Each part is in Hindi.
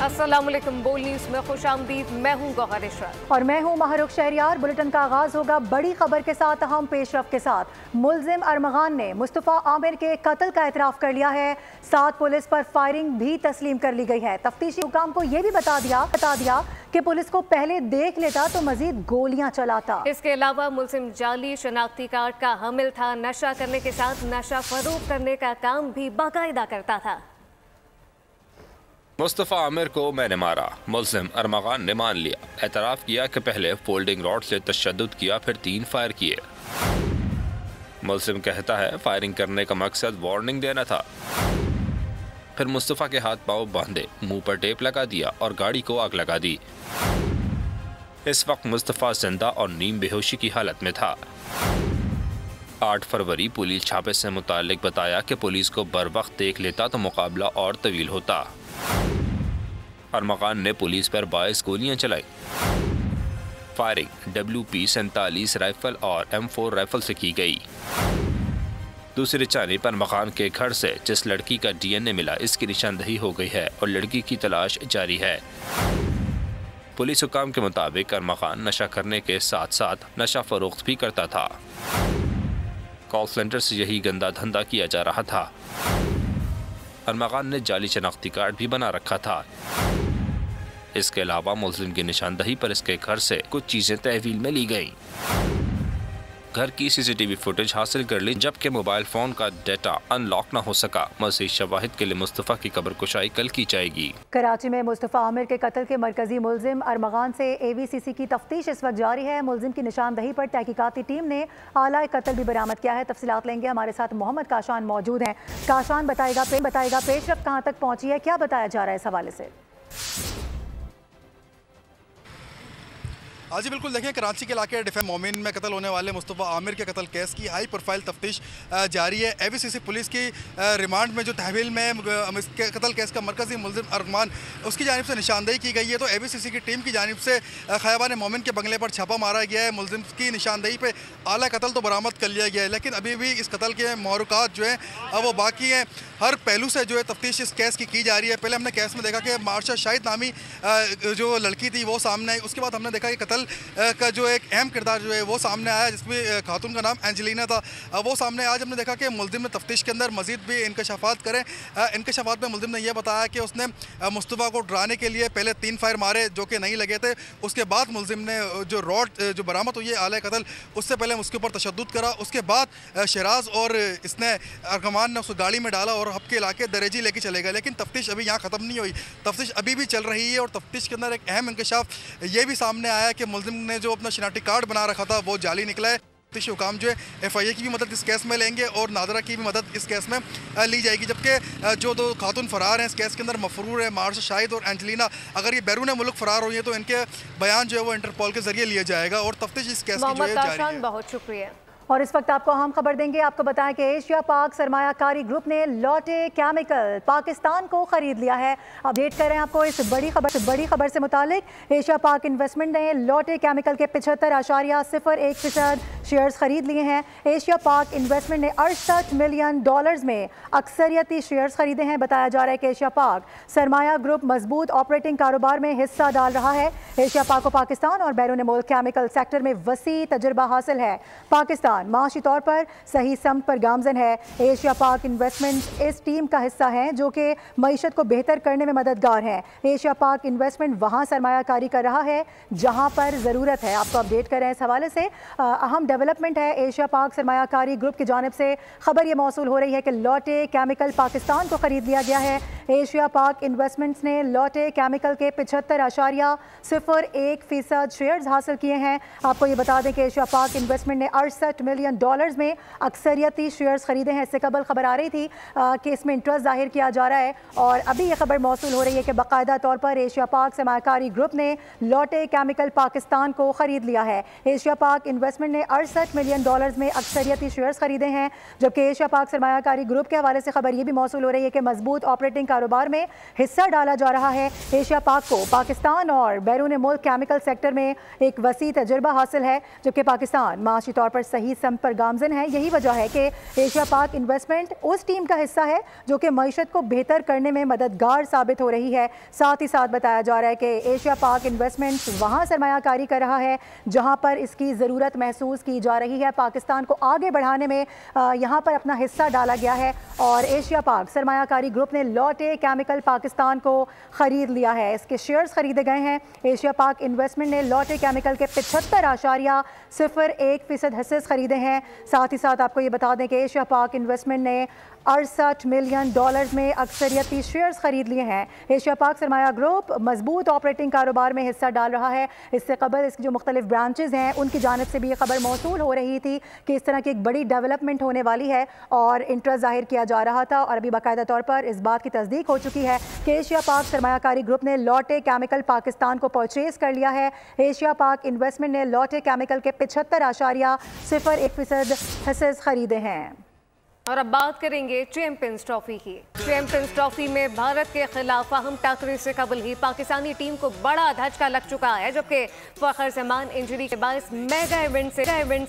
अस्सलामुअलैकुम। बोल न्यूज़ में खुशामदीद। मैं हूँ गौहर इशरत और मैं हूँ माहरुख शहरियार। बुलेटिन का आगाज होगा बड़ी खबर के साथ, अहम पेशरफ के साथ। मुल्जिम अरमगान ने मुस्तफ़ा आमिर के कत्ल का एतराफ़ कर लिया है। 7 पुलिस पर फायरिंग भी तस्लीम कर ली गई है। तफ्तीशी हुकाम को यह भी बता दिया कि पुलिस को पहले देख लेता तो मजीद गोलियां चलाता। इसके अलावा मुल्जिम जाली शनाख्ती कार्ड का हामिल था। नशा करने के साथ नशा फरोख्त करने का काम भी बाकायदा करता था। मुस्तफ़ा आमिर को मैंने मारा, मुल्जिम अरमगान ने मान लिया। एतराफ़ किया कि पहले फोल्डिंग रॉड से तशद्दुद किया, फिर 3 फायर किए। मुल्जिम कहता है फायरिंग करने का मकसद वार्निंग देना था। फिर मुस्तफ़ा के हाथ पाँव बांधे, मुंह पर टेप लगा दिया और गाड़ी को आग लगा दी। इस वक्त मुस्तफ़ा जिंदा और नीम बेहोशी की हालत में था। 8 फरवरी पुलिस छापे से मुतालिक बताया कि पुलिस को बर वक्त देख लेता तो मुकाबला और तवील होता। अरमगान ने पुलिस पर 22 गोलियां चलाई। फायरिंग WP-47 राइफल और M4 राइफल से की गई। दूसरी जानिब अरमगान के घर से जिस लड़की का DNA मिला, इसकी निशानदही हो गई है और लड़की की तलाश जारी है। पुलिस हुकाम के मुताबिक अरमगान नशा करने के साथ साथ नशा फरोख्त भी करता था। कॉल सेंटर से यही गंदा धंधा किया जा रहा था। अरमगान ने जाली शनाख्ती कार्ड भी बना रखा था। इसके अलावा मुल्जिम की निशानदही पर इसके घर से कुछ चीजें तहवील में ली गईं। घर की CCTV फुटेज हासिल कर ली, जबकि मोबाइल फोन का डेटा अनलॉक न हो सका। मज़ीद शवाहिद के लिए मुस्तफ़ा की कब्र कुशाई कल की जाएगी। कराची में मुस्तफ़ा आमिर के कत्ल के मरकजी मुल्जिम अरमगान से AVCC की तफ्तीश इस वक्त जारी है। मुल्जिम की निशानदही पर तहकीकाती टीम ने आला कत्ल भी बरामद किया है। तफसीलात लेंगे, हमारे साथ मोहम्मद काशान मौजूद हैं। काशान बताएगा पेशरफ कहाँ तक पहुँची है, क्या बताया जा रहा है इस हवाले से? जी बिल्कुल, देखें कराची के इलाके डिफेंस मोमिन में कत्ल होने वाले मुस्तफ़ा आमिर के कत्ल केस की हाई प्रोफाइल तफ्तीश जारी है। AVCC पुलिस की रिमांड में जो तहवील में कत्ल केस का मरकजी मुल्जिम अरमान उसकी जानिब से निशानदेही की गई है, तो AVCC की टीम की जानिब से खयाबान मोमिन के बंगले पर छापा मारा गया है। मुल्जिम की निशानदेही पर आला कत्ल तो बरामद कर लिया गया है, लेकिन अभी भी इस कत्ल के महरुकात जो हैं वो बाकी हैं। हर पहलू से जो है तफ्तीश इस केस की जा रही है। पहले हमने केस में देखा कि मार्शा शाहिद नामी जो लड़की थी वो सामने आई। उसके बाद हमने देखा कि कत्ल का जो एक अहम किरदार जो है वो सामने आया, जिसमें खातून का नाम एंजेलिना था, वो सामने। आज हमने देखा कि मुल्जिम ने तफ्तीश के अंदर मजीद भी इंकशाफात करें। इंकशाफात में मुल्जिम ने यह बताया कि उसने मुस्तफ़ा को डराने के लिए पहले 3 फायर मारे जो कि नहीं लगे थे। उसके बाद मुल्जिम ने जो रॉड जो बरामद हुई है आला कत्ल, उससे पहले उसके ऊपर तशद्दुद करा। उसके बाद शराज और इसने अरमान ने उसको गाड़ी में डाला और हब के इलाके दरेजी लेके चले गए। लेकिन तफ्तीश अभी यहाँ ख़त्म नहीं हुई, तफ्तीश अभी भी चल रही है। और तफ्तीश के अंदर एक अहम इंकशाफ ये भी सामने आया कि मुल्जिम ने जो अपना शनाख्ती कार्ड बना रखा था वो जाली निकला है। तफ्तीशी हुकाम जो है FIA की भी मदद इस केस में लेंगे और नादरा की भी मदद इस केस में ली जाएगी। जबकि जो 2 खातून फरार हैं इस केस के अंदर, मफरूर है मार्शा शाहिद और एंजेलिना, अगर ये बैरून मुल्क फरार हुई है तो इनके बयान जो है वो इंटरपोल के जरिए लिया जाएगा और तफ्तीश इस केस की जो है जारी है। बहुत शुक्रिया। और इस वक्त आपको हम खबर देंगे। आपको बताएं कि एशिया पाक सरमायाकारी ग्रुप ने लॉटे केमिकल पाकिस्तान को खरीद लिया है। अपडेट कर रहे हैं आपको इस बड़ी खबर से मुतालिक। एशिया पाक इन्वेस्टमेंट ने लॉटे केमिकल के 75.01% शेयर्स खरीद लिए हैं। एशिया पाक इन्वेस्टमेंट ने $68 मिलियन में अक्सरियती शेयर्स खरीदे हैं। बताया जा रहा है कि एशिया पाक सरमाया ग्रुप मजबूत ऑपरेटिंग कारोबार में हिस्सा डाल रहा है। एशिया पाक को पाकिस्तान और बैरून मुल्क केमिकल सेक्टर में वसी तजुर्बा हासिल है। पाकिस्तान माशी तौर पर सही समत पर गामजन है। एशिया पाक इन्वेस्टमेंट इस टीम का हिस्सा है जो कि मईशत को बेहतर करने में मददगार है। एशिया पाक इन्वेस्टमेंट वहाँ सरमायाकारी कर रहा है जहाँ पर ज़रूरत है। आपको अपडेट कर रहे हैं इस हवाले से। अहम डेवलपमेंट है, एशिया पाक सरमायाकारी ग्रुप की जानिब से खबर ये मौसूल हो रही है कि लॉटे केमिकल पाकिस्तान को ख़रीद लिया गया है। एशिया पाक इन्वेस्टमेंट्स ने लॉटे केमिकल के 75.01% शेयर्स हासिल किए हैं। आपको ये बता दें कि एशिया पाक इन्वेस्टमेंट ने $68 मिलियन में अक्सरियती शेयर्स खरीदे हैं। इससे कबल खबर आ रही थी कि इसमें इंटरेस्ट जाहिर किया जा रहा है और अभी ये खबर मौसूल हो रही है कि बाकायदा तौर पर एशिया पाक सरमायाकारी ग्रुप ने लॉटे केमिकल पाकिस्तान को खरीद लिया है। एशिया पाक इन्वेस्टमेंट ने $68 मिलियन में अक्सरियती शेयर्स खरीदे हैं। जबकि एशिया पाक सरमायाकारी ग्रुप के हवाले से खबर ये भी मौसूल हो रही है कि मजबूत ऑपरेटिंग कारोबार में हिस्सा डाला जा रहा है। एशिया पाक को पाकिस्तान और बैरून मुल्क केमिकल सेक्टर में एक वसी तजुर्बा हासिल है, जबकि पाकिस्तान माशी तौर पर सही सम पर गामजन है। यही वजह है कि एशिया पाक इन्वेस्टमेंट उस टीम का हिस्सा है जो कि मईशत को बेहतर करने में मददगार साबित हो रही है। साथ ही साथ बताया जा रहा है कि एशिया पाक इन्वेस्टमेंट वहाँ सरमायाकारी कर रहा है जहाँ पर इसकी ज़रूरत महसूस की जा रही है। पाकिस्तान को आगे बढ़ाने में यहाँ पर अपना हिस्सा डाला गया है और एशिया पाक सरमायाकारी ग्रुप ने लॉटे केमिकल पाकिस्तान को ख़रीद लिया है। इसके शेयर्स खरीदे गए हैं। एशिया पाक इन्वेस्टमेंट ने लॉटे केमिकल के 75.01% हिस्से खरीदे हैं। साथ ही साथ आपको ये बता दें कि एशिया पाक इन्वेस्टमेंट ने $68 मिलियन में अक्सरियती शेयर्स खरीद लिए हैं। एशिया पाक सरमाया ग्रुप मजबूत ऑपरेटिंग कारोबार में हिस्सा डाल रहा है। इससे कबल इसकी जो मुख्तलिफ ब्रांचेज हैं उनकी जानिब से भी ये खबर मौसूल हो रही थी कि इस तरह की एक बड़ी डेवलपमेंट होने वाली है और इंटरेस्ट जाहिर किया जा रहा था और अभी बाकायदा तौर पर इस बात की तस्दीक हो चुकी है कि एशिया पाक सरमायाकारी ग्रुप ने लॉटे केमिकल पाकिस्तान को परचेज कर लिया है। एशिया पाक इन्वेस्टमेंट ने लॉटे केमिकल के 75.01% हिस्से खरीदे हैं। और अब बात करेंगे चैंपियंस ट्रॉफी की। चैंपियंस ट्रॉफी में भारत के खिलाफ अहम टक्कर से कबल ही पाकिस्तानी टीम को बड़ा धचका लग चुका है, जबकि फखर जमान इंजरी के बायस मेगा इवेंट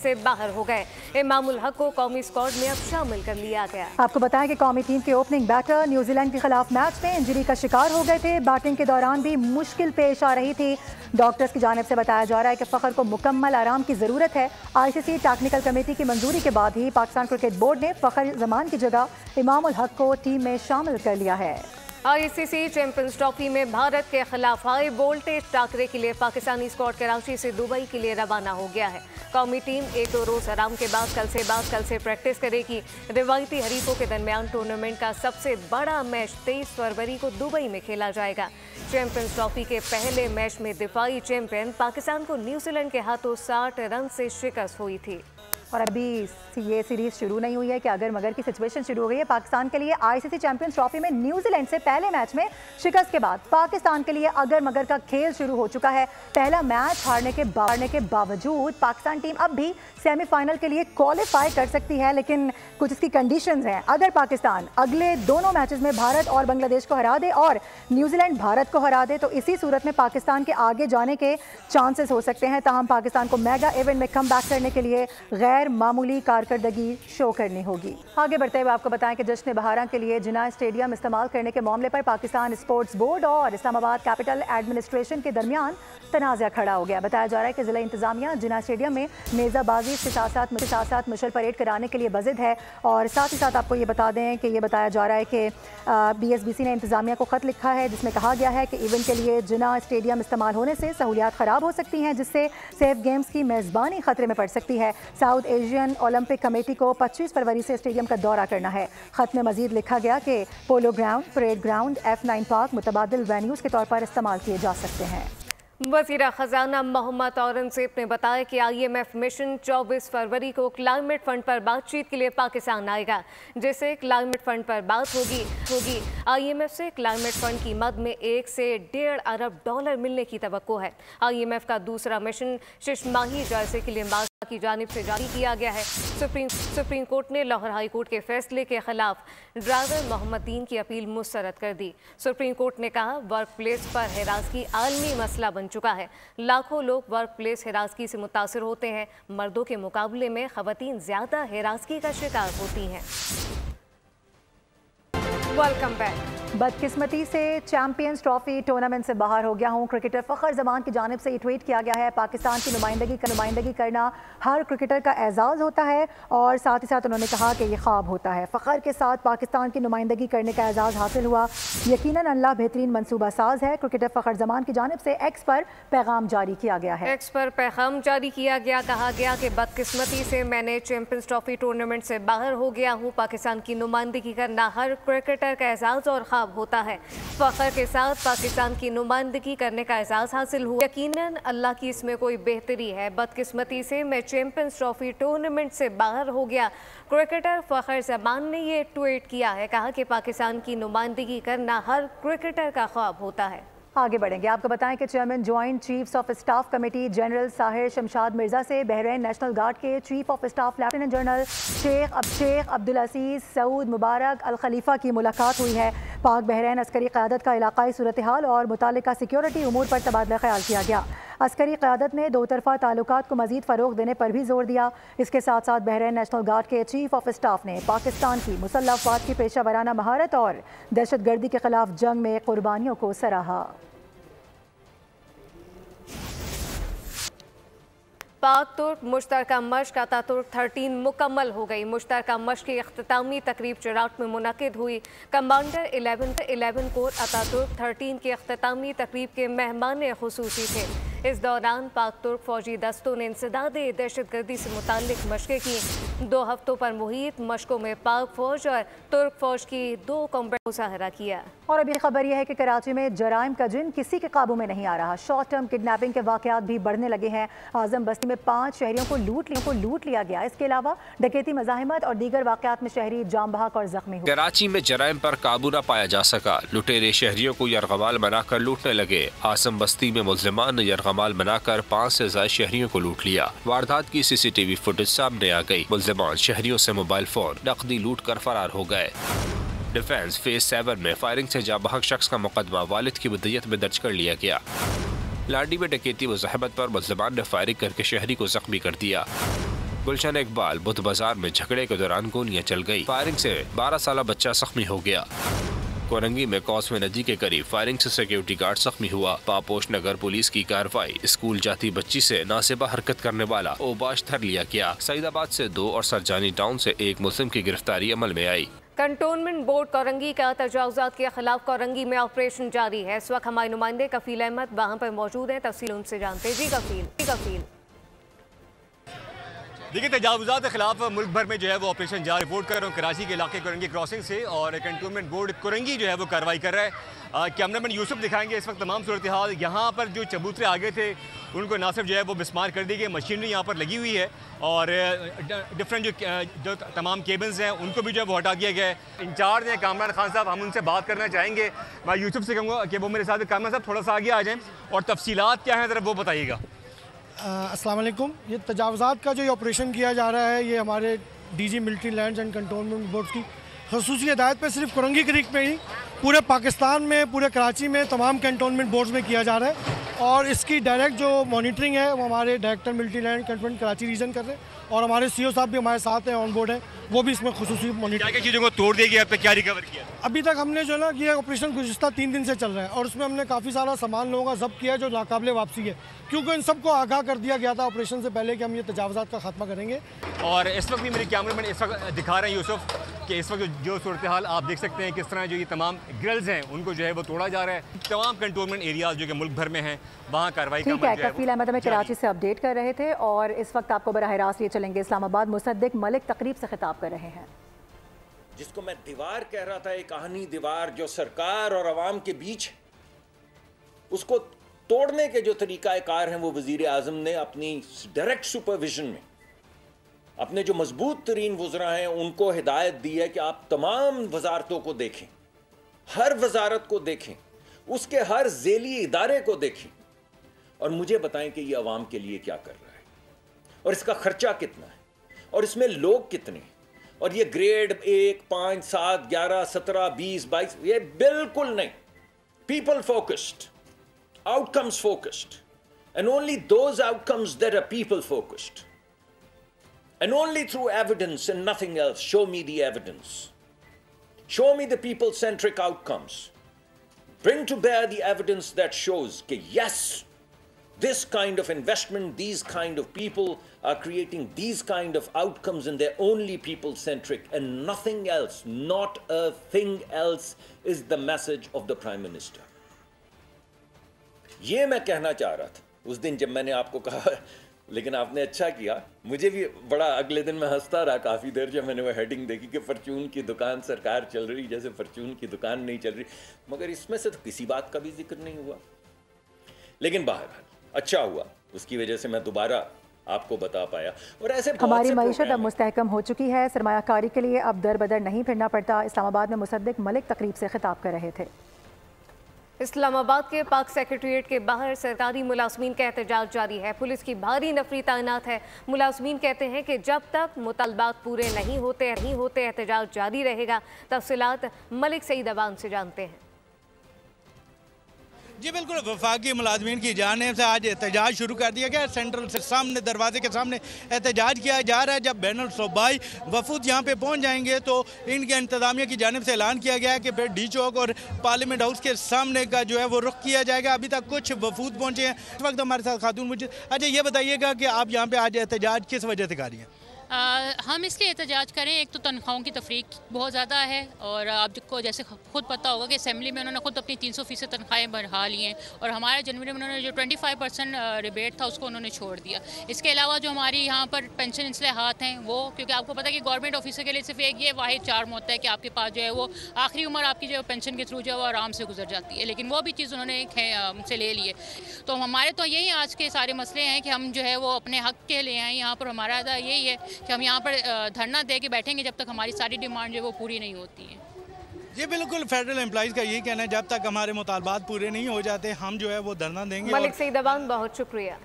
से बाहर हो गए। इमामुल हक को कौमी स्क्वाड में अब शामिल कर लिया गया। आपको बताएं कि कौमी टीम के ओपनिंग बैटर न्यूजीलैंड के खिलाफ मैच में इंजरी का शिकार हो गए थे। बैटिंग के दौरान भी मुश्किल पेश आ रही थी। डॉक्टर्स की जानिब से बताया जा रहा है कि फखर को मुकम्मल आराम की ज़रूरत है। ICC टेक्निकल कमेटी की मंजूरी के बाद ही पाकिस्तान क्रिकेट बोर्ड ने फखर जमान की जगह इमामुल हक को टीम में शामिल कर लिया है। ICC चैंपियंस ट्रॉफी में भारत के खिलाफ हाई वोल्टेज टाकरे के लिए पाकिस्तानी स्क्वाड कराची से दुबई के लिए रवाना हो गया है। कौमी टीम एक दो रोज आराम के बाद कल से प्रैक्टिस करेगी। रिवायती हरीफों के दरमियान टूर्नामेंट का सबसे बड़ा मैच 23 फरवरी को दुबई में खेला जाएगा। चैंपियंस ट्रॉफी के पहले मैच में दिफाई चैंपियन पाकिस्तान को न्यूजीलैंड के हाथों 60 रन से शिकस्त हुई थी। और अभी ये सीरीज़ शुरू नहीं हुई है कि अगर मगर की सिचुएशन शुरू हो गई है पाकिस्तान के लिए। ICC चैंपियंस ट्रॉफी में न्यूजीलैंड से पहले मैच में शिकस्त के बाद पाकिस्तान के लिए अगर मगर का खेल शुरू हो चुका है। पहला मैच हारने के बावजूद पाकिस्तान टीम अब भी सेमीफाइनल के लिए क्वालिफाई कर सकती है, लेकिन कुछ इसकी कंडीशंस हैं। अगर पाकिस्तान अगले दोनों मैचेस में भारत और बांग्लादेश को हरा दे और न्यूजीलैंड भारत को हरा दे तो इसी सूरत में पाकिस्तान के आगे जाने के चांसेस हो सकते हैं। ताहम पाकिस्तान को मेगा इवेंट में कम बैक करने के लिए गैर मामूली कारकर्दगी शो करनी होगी। आगे बढ़ते हुए आपको बताएं कि जश्न बहारा के लिए जिना स्टेडियम इस्तेमाल करने के मामले पर पाकिस्तान स्पोर्ट्स बोर्ड और इस्लामाबाद कैपिटल एडमिनिस्ट्रेशन के दरमियान तनाज़ा खड़ा हो गया। बताया जा रहा है कि जिला इंतजामिया जिना स्टेडियम में नेज़ाबाजी के साथ साथ मशल परेड कराने के लिए बज़िद है। और साथ ही साथ आपको ये बता दें कि ये बताया जा रहा है कि BSBC ने इंतजामिया को ख़त लिखा है जिसमें कहा गया है कि इवेंट के लिए जिना स्टेडियम इस्तेमाल होने से सहूलियात ख़राब हो सकती हैं, जिससे सेफ गेम्स की मेज़बानी ख़तरे में पड़ सकती है। साउथ एशियन ओलंपिक कमेटी को 25 फरवरी से स्टेडियम का दौरा करना है। ख़त में मजीद लिखा गया कि polo ground, parade ground, F9 park मुतबादिल वेन्यूज़ के तौर पर इस्तेमाल किए जा सकते हैं। वज़ीर ख़जाना मोहम्मद औरंगज़ेब ने बताया कि IMF मिशन 24 फरवरी को क्लाइमेट फंड पर बातचीत के लिए पाकिस्तान आएगा, जिससे क्लाइमेट फंड पर बात होगी। IMF से क्लाइमेट फंड की मद में $1 से $1.5 अरब मिलने की तवक्को है। IMF का दूसरा मिशन शिशमाही जायजे के लिए की जानिब से जारी किया गया है। सुप्रीम कोर्ट ने लाहौर हाई कोर्ट के फैसले के खिलाफ ड्राइवर मोहम्मद दीन की अपील मुस्तरद कर दी। सुप्रीम कोर्ट ने कहा वर्क प्लेस पर हिरासगी आलमी मसला बन चुका है। लाखों लोग वर्क प्लेस हिरासगी से मुतासिर होते हैं। मर्दों के मुकाबले में खवातीन ज्यादा हिरासगी का शिकार होती हैं। Welcome back. बदकिस्मती से चैंपियंस ट्रॉफी टूर्नामेंट से बाहर हो गया हूँ। क्रिकेटर फखर जमान की जानिब से ये ट्वीट किया गया है। पाकिस्तान की नुमाइंदगी करना हर क्रिकेटर का एजाज़ होता है और साथ ही साथ उन्होंने कहा कि ये ख्वाब होता है। फ़खर के साथ पाकिस्तान की नुमाइंदगी करने का एजाज़ हासिल हुआ। यकीनन अल्लाह बेहतरीन मनसूबा साज है। क्रिकेटर फखर जमान की जानिब से एक्स पर पैगाम जारी किया गया है। एक्स पर पैगाम जारी किया गया, कहा गया कि बदकिस्मती से मैंने चैंपियंस ट्रॉफी टूर्नामेंट से बाहर हो गया हूँ। पाकिस्तान की नुमाइंदगी करना हर क्रिकेटर का एजाज़ और ख्वाब होता है। फखर के साथ पाकिस्तान की नुमाइंदगी करने का एहसास हासिल हुआ। यकीनन अल्लाह की इसमें कोई बेहतरी है। बदकिस्मती से मैं चैंपियंस ट्रॉफी टूर्नामेंट से बाहर हो गया। क्रिकेटर फखर जमान ने ये ट्वीट किया है, कहा कि पाकिस्तान की नुमाइंदगी करना हर क्रिकेटर का ख्वाब होता है। आगे बढ़ेंगे। आपको बताएं कि chairman joint chiefs of staff committee general Sahir Shamshad Mirza से बहरीन नेशनल गार्ड के chief of staff lieutenant general Sheikh Abdul Aziz Saud Mubarak Al Khalifa की मुलाकात हुई है। पाक बहरीन अस्करी क़यादत का इलाकाई सूरत हाल और मुतालिका सिक्योरिटी उमूर पर तबादला ख्याल किया गया। अस्करी क़यादत ने दो तरफ़ा ताल्लुकात को मज़ीद फ़रोग़ देने पर भी जोर दिया। इसके साथ साथ बहरीन नेशनल गार्ड के चीफ ऑफ स्टाफ ने पाकिस्तान की मुसल्लह अफ़वाज की पेशा वराना महारत और दहशतगर्दी के खिलाफ जंग में कुर्बानियों को सराहा। पाक तुर्क मुश्तरका मश्क अतातुर्क 13 मुकम्मल हो गई। मुश्तरका मश्क की इख्तितामी तकरीब चिराट में मुनक़िद हुई। कमांडर 11 कोर अतातुर्क 13 की इख्तितामी तकरीब के मेहमान खुसूसी थे। इस दौरान पाक तुर्क फौजी दस्तों ने इंसदाद दहशतगर्दी से मुताल्लिक मशक़ें की। 2 हफ्तों पर मुहित मशकों में पाक फौज और तुर्क फौज की 2 कॉम्बैट मुज़ाहरा किया। और अभी खबर यह है कि कराची में जराइम का जिन किसी के काबू में नहीं आ रहा। शॉर्ट टर्म किडनैपिंग के वाक़यात भी बढ़ने लगे हैं। आज़म बस्ती में 5 शहरियों को लूट लिया गया। इसके अलावा डकैती, मज़ाहिमत और दीगर वाक़यात में शहरी जाम बहक और जख्मी हुए। कराची में जराइम पर काबू न पाया जा सका। लुटेरे शहरियों को यरगमाल बनाकर लूटने लगे। आज़म बस्ती में मुल्ज़िमान ने यरगमाल बनाकर 5 से ज़ायद शहरियों को लूट लिया। वारदात की CCTV फुटेज सामने आ गई। मुल्ज़िमान शहरियों से मोबाइल फोन, नकदी लूट कर फरार हो गए। डिफेंस फेज 7 में फायरिंग से जाँ बहक शख्स का मुकदमा वालिद की मुद्दत में दर्ज कर लिया गया। लाडी में डकैती व ज़हमत पर मुल्ज़िमान ने फायरिंग करके शहरी को जख्मी कर दिया। गुलशन इकबाल बुध बाजार में झगड़े के दौरान गोलियां चल गई। फायरिंग से 12 साला बच्चा जख्मी हो गया। कोरंगी में कॉसवे नदी के करीब फायरिंग से सिक्योरिटी गार्ड जख्मी हुआ। पापोश नगर पुलिस की कार्रवाई। स्कूल जाती बच्ची से नासिबा हरकत करने वाला ओबाश धर लिया गया। सईदाबाद से 2 और सरजानी टाउन से 1 मुस्लिम की गिरफ्तारी अमल में आई। कंटोनमेंट बोर्ड कोरंगी का तजावुज़ात के खिलाफ कोरंगी में ऑपरेशन जारी है। इस वक्त हमारे नुमाइंदे कफील अहमद वहाँ पर मौजूद हैं। तफसील उनसे जानते जी कफील। देखिए, तजावुज़ात के खिलाफ मुल्क भर में जो है वो ऑपरेशन जारी। रिपोर्ट कर रहा हूँ कराची के इलाके कोरंगी क्रॉसिंग से, और कंटोनमेंट बोर्ड कोरंगी जो है वो कार्रवाई कर रहा है। कैमरामैन यूसुफ दिखाएंगे इस वक्त तमाम सूरत हाल। यहाँ पर जो चबूतरे आगे थे उनको ना सिर्फ जो है वो बिस्मार कर दी गई, मशीनरी यहाँ पर लगी हुई है, और डिफरेंट जो तमाम केबल्स हैं उनको भी जो है वो हटा दिया गया है। इंचार्ज हैं कामरान खान साहब, हम उनसे बात करना चाहेंगे। मैं यूसुफ से कहूँगा कि वो मेरे साथ, कामरान साहब थोड़ा सा आगे आ जाएँ और तफसीलात क्या हैं ज़रा वो बताइएगा। अस्सलाम वालेकुम। ये तजावुज़ात का जो ये ऑपरेशन किया जा रहा है, ये हमारे DG military lands and cantonment board की ख़ुसूसी हिदायत पे सिर्फ कोरंगी क्रीक में ही पूरे पाकिस्तान में, पूरे कराची में तमाम कंटोनमेंट बोर्ड्स में किया जा रहा है। और इसकी डायरेक्ट जो मॉनिटरिंग है वो हमारे director military land cantonment Karachi region कर रहे हैं, और हमारे CO साहब भी हमारे साथ हैं, ऑन बोर्ड हैं, वो भी इसमें खुसूसी मॉनिटरिंग। क्या चीज़ों को तोड़ दिया गया, अब तक क्या रिकवर किया? अभी तक हमने जो है ना, ये ऑपरेशन गुज़िश्ता 3 दिन से चल रहा है, और उसमें हमने काफ़ी सारा सामान लोगों का जब्त किया है जो नाकाबिले वापसी है, क्योंकि इन सबको आगाह कर दिया गया था ऑपरेशन से पहले कि हम ये तजावुज़ात का खात्मा करेंगे। और इस वक्त भी मेरे कैमरामैन इस वक्त दिखा रहे हैं यूसुफ कि इस वक्त जो सूरत हाल आप देख सकते हैं, किस तरह जो ये तमाम ग्रिल्स हैं उनको जो है वो तोड़ा जा रहा है। तमाम कंटोनमेंट एरियाज जो कि मुल्क भर में हैं वहाँ कार्रवाई ठीक है। कफील अहमद हमें कराची से अपडेट कर रहे थे, और इस वक्त आपको बराह रास्त ये चलेंगे इस्लामाबाद। मुसद्दिक मलिक तकरीब से खिताब कर रहे हैं। जिसको मैं दीवार कह रहा था, एक कहानी दीवार जो सरकार और अवाम के बीच, उसको तोड़ने के जो तरीक़ाकार हैं वो वज़ीर आज़म ने अपनी डायरेक्ट सुपरविजन में अपने जो मजबूत तरीन वज़रा हैं उनको हिदायत दी है कि आप तमाम वजारतों को देखें, हर वजारत को देखें, उसके हर ज़ेली इदारे को देखें, और मुझे बताएं कि ये अवाम के लिए क्या कर रहा है, और इसका खर्चा कितना है, और इसमें लोग कितने हैं, और ये ग्रेड 1, 5, 7, 11, 17, 20, 22, ये बिल्कुल नहीं। People focused, outcomes focused, and only those outcomes that are people focused, and only through evidence and nothing else. Show me the evidence, show me the people centric outcomes, bring to bear the evidence that shows that yes, this kind of investment, these kind of people are creating these kind of outcomes, and they're only people centric and nothing else. Not a thing else is the message of the Prime Minister. ये मैं कहना चाह रहा था उस दिन जब मैंने आपको कहा, लेकिन आपने अच्छा किया। मुझे भी बड़ा, अगले दिन मैं हंसता रहा काफ़ी देर जब मैंने वो हेडिंग देखी कि फॉर्चून की दुकान सरकार चल रही जैसे फॉर्चून की दुकान नहीं चल रही, मगर इसमें से तो किसी बात का भी जिक्र नहीं हुआ। लेकिन बहरहाल अच्छा हुआ, उसकी वजह से मैं दोबारा आपको बता पाया। और ऐसे हमारी मईशत अब मुस्तहकम हो चुकी है, सरमायाकारी के लिए अब दर बदर नहीं फिरना पड़ता। इस्लामाबाद में मुसद्दिक मलिक तकरीब से खिताब कर रहे थे। इस्लामाबाद के पाक सेक्रेटरीट के बाहर सरकारी मुलाजमीन का एहतजाज जारी है। पुलिस की भारी नफरी तैनात है। मुलाजमीन कहते हैं कि जब तक मुतालबात पूरे नहीं होते एहतजाज जारी रहेगा। तफसीलात मलिक सईद अबान से जानते हैं। जी बिल्कुल, वफाकी मुलाजमीन की जानिब से आज एहतजाज शुरू कर दिया गया। सेंट्रल से सामने दरवाजे के सामने एहतजाज किया जा रहा है। जब बैनुल सूबाई वफूद यहाँ पे पहुँच जाएंगे तो इनके इंतजामिया की जानिब से ऐलान किया गया है कि फिर डी चौक और पार्लियामेंट हाउस के सामने का जो है वो रुख किया जाएगा। अभी तक कुछ वफूद पहुँचे हैं। इस वक्त हमारे साथ खातून मुझे, अच्छा ये बताइएगा कि आप यहाँ पे आज एहतजाज किस वजह से कर रही हैं? हम इसलिए एहतजाज करें, एक तो तनख्वाहों की तफरीक बहुत ज़्यादा है और आपको जैसे खुद पता होगा कि असेंबली में उन्होंने खुद अपनी 300% तनख्वाहें बढ़ा ली हैं और हमारे जनवरी में उन्होंने जो 25% रिबेट था उसको उन्होंने छोड़ दिया। इसके अलावा जो हमारी यहाँ पर पेंशन इस्लाहात हैं वो, क्योंकि आपको पता है कि गवर्नमेंट ऑफिसर के लिए सिर्फ एक ये वाहिद चार्म होता है कि आपके पास जो है वो आखिरी उम्र आपकी जो पेंशन के थ्रू जो है वो आराम से गुजर जाती है, लेकिन वो भी चीज़ उन्होंने हमसे ले ली है। तो हमारे तो यही आज के सारे मसले हैं कि हम जो है वो अपने हक़ के लिए आए यहाँ पर। हमारा यही है कि हम यहाँ पर धरना दे के बैठेंगे जब तक हमारी सारी डिमांड जो है वो पूरी नहीं होती है। जी बिल्कुल, फेडरल एम्प्लॉइज़ का यही कहना है जब तक हमारे मुतालबात पूरे नहीं हो जाते हम जो है वो धरना देंगे। मलिक सईद अवान, बहुत शुक्रिया।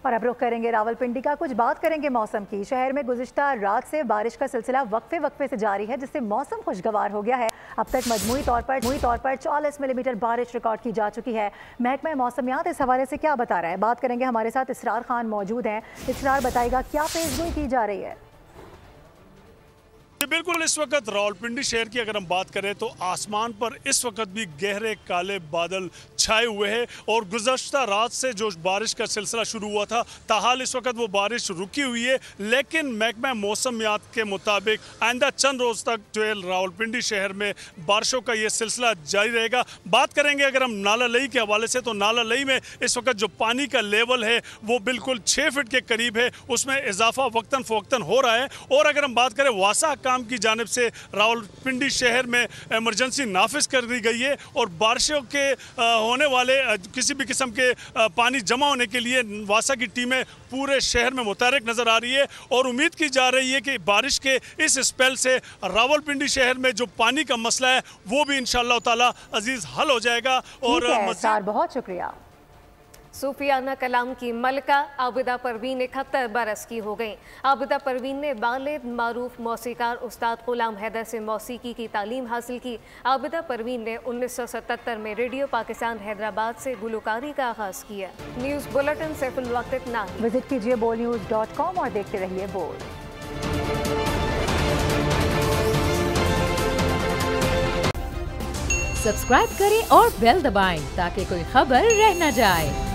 और अब रुख करेंगे रावलपिंडी का। कुछ बात करेंगे मौसम की। शहर में गुज़िश्ता रात से बारिश का सिलसिला वक्फे वक्फे से जारी है, जिससे मौसम खुशगवार हो गया है। अब तक मजमूई तौर पर 40 मिलीमीटर बारिश रिकॉर्ड की जा चुकी है। महकमा मौसमियात इस हवाले से क्या बता रहा है? बात करेंगे, हमारे साथ इसरार खान मौजूद हैं। इसरार, बताएगा क्या पेशगोई की जा रही है? बिल्कुल, इस वक्त रावलपिंडी शहर की अगर हम बात करें तो आसमान पर इस वक्त भी गहरे काले बादल छाए हुए हैं और गुज़श्ता रात से जो बारिश का सिलसिला शुरू हुआ था ताहाल इस वक्त वो बारिश रुकी हुई है, लेकिन महकमा मौसमियात के मुताबिक आइंदा चंद रोज़ तक जो है रावलपिंडी शहर में बारिशों का ये सिलसिला जारी रहेगा। बात करेंगे अगर हम नाला लई के हवाले से तो नाला लई में इस वक्त जो पानी का लेवल है वो बिल्कुल 6 फीट के करीब है, उसमें इजाफा वक्तन फ़वक्तन हो रहा है। और अगर हम बात करें वासा काम की जानिब से रावलपिंडी शहर में इमरजेंसी नाफिज कर दी गई है और बारिशों के होने वाले किसी भी किस्म के पानी जमा होने के लिए वासा की टीमें पूरे शहर में मुतहरिक नज़र आ रही है और उम्मीद की जा रही है कि बारिश के इस स्पेल से रावलपिंडी शहर में जो पानी का मसला है वो भी इंशाअल्लाह ताला अजीज हल हो जाएगा। और बहुत शुक्रिया। सूफियाना कलाम की मलका आबिदा परवीन 71 बरस की हो गई। आबिदा परवीन ने बालिग मारूफ मौसीकार उस्ताद गुलाम हैदर से मौसीकी की तालीम हासिल की। आबिदा परवीन ने 1977 में रेडियो पाकिस्तान हैदराबाद से गुलकारी का आगाज किया। न्यूज़ बुलेटिन सैफुल वक्त इतना। विजिट कीजिए bolnews.com और देखते रहिए बोल। सब्सक्राइब करें और बेल दबाएं ताकि कोई खबर रह न जाए।